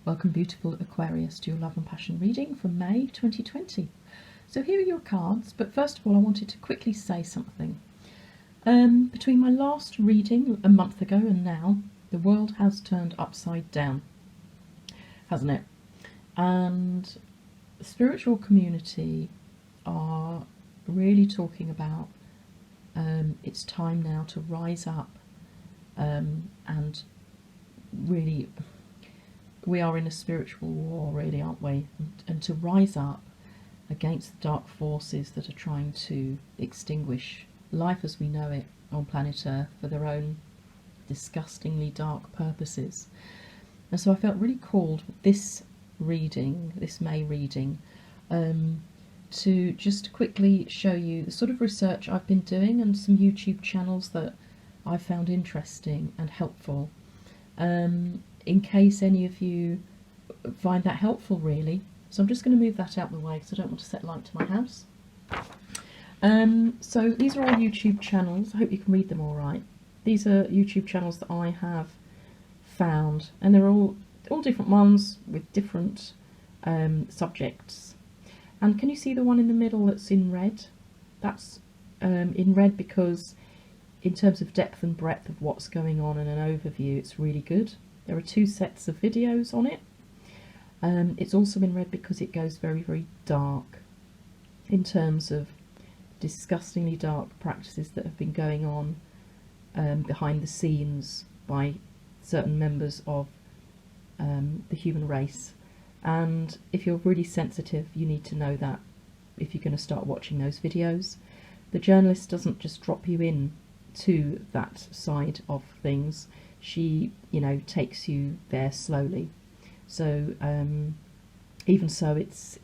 Welcome, beautiful Aquarius, to your love and passion reading for May 2020. So here are your cards, but first of all I wanted to quickly say something. Between my last reading a month ago and now, the world has turned upside down, hasn't it? And the spiritual community are really talking about it's time now to rise up and really, we are in a spiritual war, really, aren't we? And to rise up against the dark forces that are trying to extinguish life as we know it on planet Earth for their own disgustingly dark purposes. And so I felt really called with this reading, this May reading, to just quickly show you the sort of research I've been doing and some YouTube channels that I found interesting and helpful. In case any of you find that helpful, really. So I'm just going to move that out of the way because I don't want to set light to my house. So these are all YouTube channels. I hope you can read them all right. These are YouTube channels that I have found, and they're all different ones with different subjects. And can you see the one in the middle that's in red? That's in red because in terms of depth and breadth of what's going on and an overview, it's really good. There are 2 sets of videos on it. It's also in red because it goes very, very dark in terms of disgustingly dark practices that have been going on behind the scenes by certain members of the human race. And if you're really sensitive, you need to know that if you're going to start watching those videos. The journalist doesn't just drop you in to that side of things. She, takes you there slowly. So even so, it's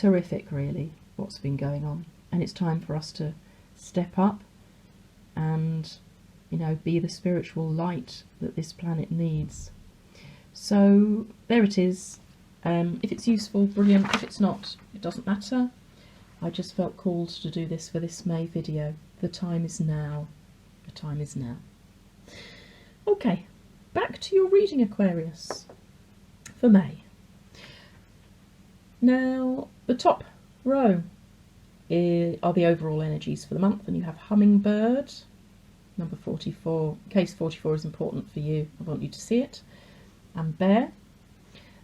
horrific, really, what's been going on. And it's time for us to step up and, be the spiritual light that this planet needs. So there it is. If it's useful, brilliant. If it's not, it doesn't matter. I just felt called to do this for this May video. The time is now. The time is now. Okay, back to your reading, Aquarius, for May. Now, the top row are the overall energies for the month, and you have Hummingbird, number 44. In case 44 is important for you, I want you to see it, and Bear.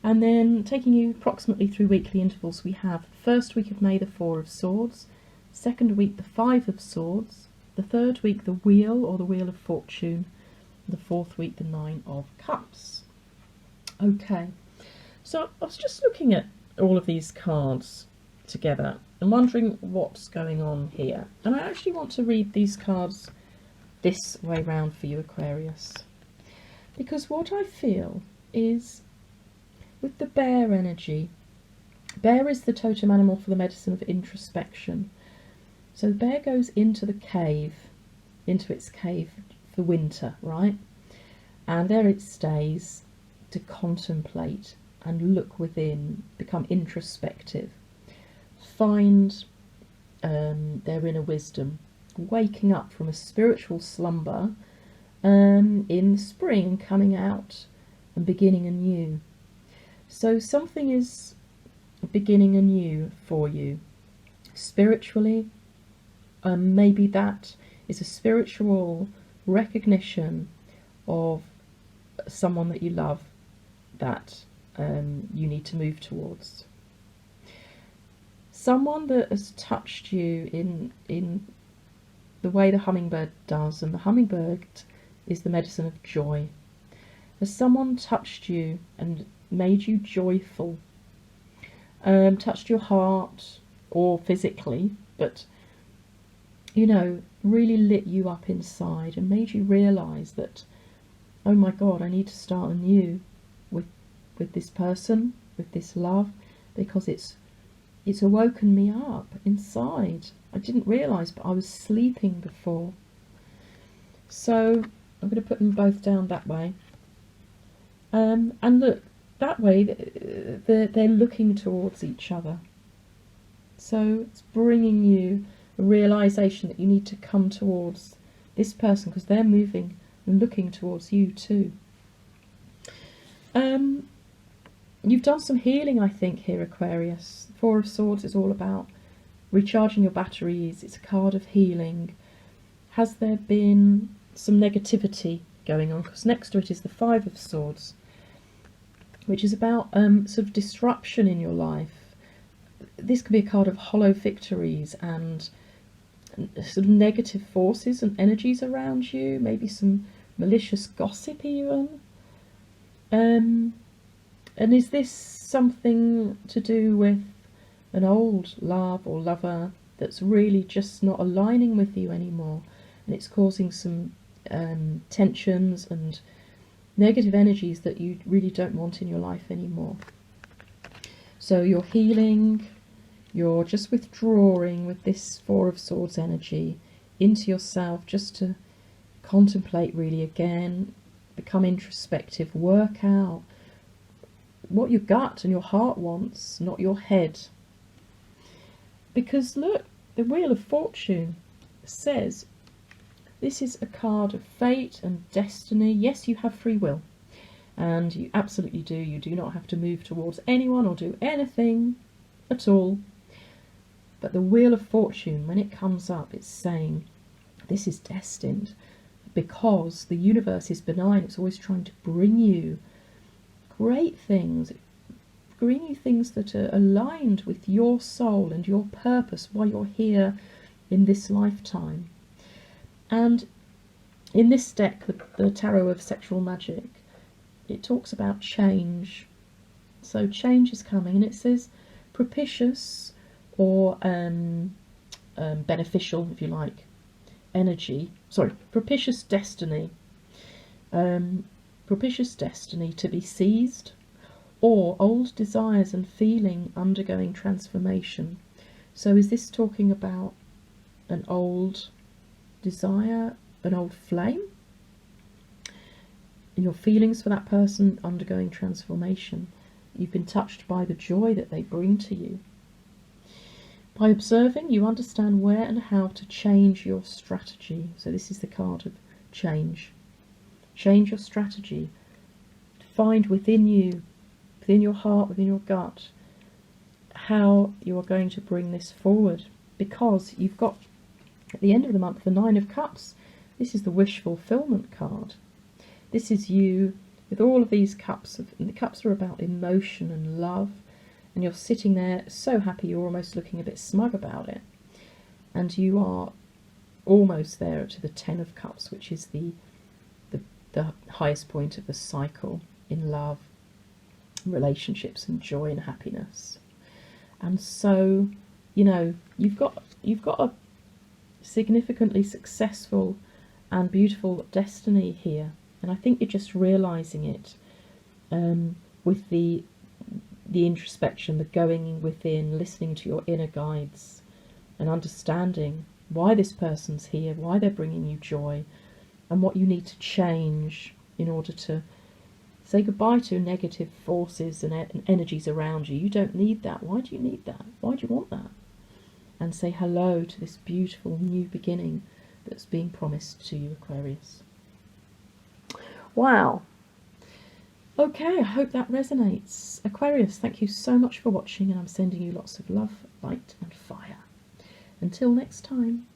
And then taking you approximately through weekly intervals, we have first week of May, the 4 of Swords, second week, the 5 of Swords, the third week, the Wheel, or the Wheel of Fortune, the fourth week, the 9 of Cups. Okay, so I was just looking at all of these cards together and wondering what's going on here. And I actually want to read these cards this way round for you, Aquarius, because what I feel is with the Bear energy, Bear is the totem animal for the medicine of introspection. So the bear goes into the cave, into its cave for winter, right? And there it stays to contemplate and look within, become introspective, find their inner wisdom, waking up from a spiritual slumber in the spring, coming out and beginning anew. So something is beginning anew for you spiritually. Maybe that is a spiritual recognition of someone that you love that you need to move towards. Someone that has touched you in the way the hummingbird does, and the hummingbird is the medicine of joy. Has someone touched you and made you joyful, touched your heart or physically, but really lit you up inside and made you realise that, oh my God, I need to start anew with this person, with this love, because it's awoken me up inside. I didn't realise, but I was sleeping before. So I'm going to put them both down that way. And look, that way they're looking towards each other. So it's bringing you a realisation that you need to come towards this person because they're moving and looking towards you too. You've done some healing, I think, here, Aquarius. Four of Swords is all about recharging your batteries. It's a card of healing. Has there been some negativity going on? Because next to it is the Five of Swords, which is about sort of disruption in your life. This could be a card of hollow victories and sort of negative forces and energies around you, maybe some malicious gossip even. And is this something to do with an old love or lover that's really just not aligning with you anymore, and it's causing some tensions and negative energies that you really don't want in your life anymore? So you're healing, you're just withdrawing with this Four of Swords energy into yourself, just to contemplate really again, become introspective, work out what your gut and your heart wants, not your head. Because look, the Wheel of Fortune says this is a card of fate and destiny. Yes, you have free will, and you absolutely do. You do not have to move towards anyone or do anything at all. But the Wheel of Fortune, when it comes up, it's saying this is destined, because the universe is benign. It's always trying to bring you great things, bring you things that are aligned with your soul and your purpose while you're here in this lifetime. And in this deck, the Tarot of Sexual Magic, it talks about change. So change is coming, and it says propitious or beneficial, if you like, energy. Sorry, propitious destiny. Propitious destiny to be seized, or old desires and feeling undergoing transformation. So is this talking about an old desire, an old flame, and your feelings for that person undergoing transformation? You've been touched by the joy that they bring to you. By observing, you understand where and how to change your strategy. So this is the card of change. Change your strategy. Find within you, within your heart, within your gut, how you are going to bring this forward. Because you've got, at the end of the month, the Nine of Cups. This is the wish fulfillment card. This is you with all of these cups. And the cups are about emotion and love. And you're sitting there so happy, you're almost looking a bit smug about it. And you are almost there to the Ten of Cups, which is the highest point of the cycle in love, relationships and joy and happiness. And so, you know, you've got a significantly successful and beautiful destiny here. And I think you're just realizing it with the introspection, the going within, listening to your inner guides and understanding why this person's here, why they're bringing you joy, and what you need to change in order to say goodbye to negative forces and energies around you. You don't need that. Why do you need that? Why do you want that? And say hello to this beautiful new beginning that's being promised to you, Aquarius. Wow. Okay, I hope that resonates. Aquarius, thank you so much for watching, and I'm sending you lots of love, light and fire. Until next time.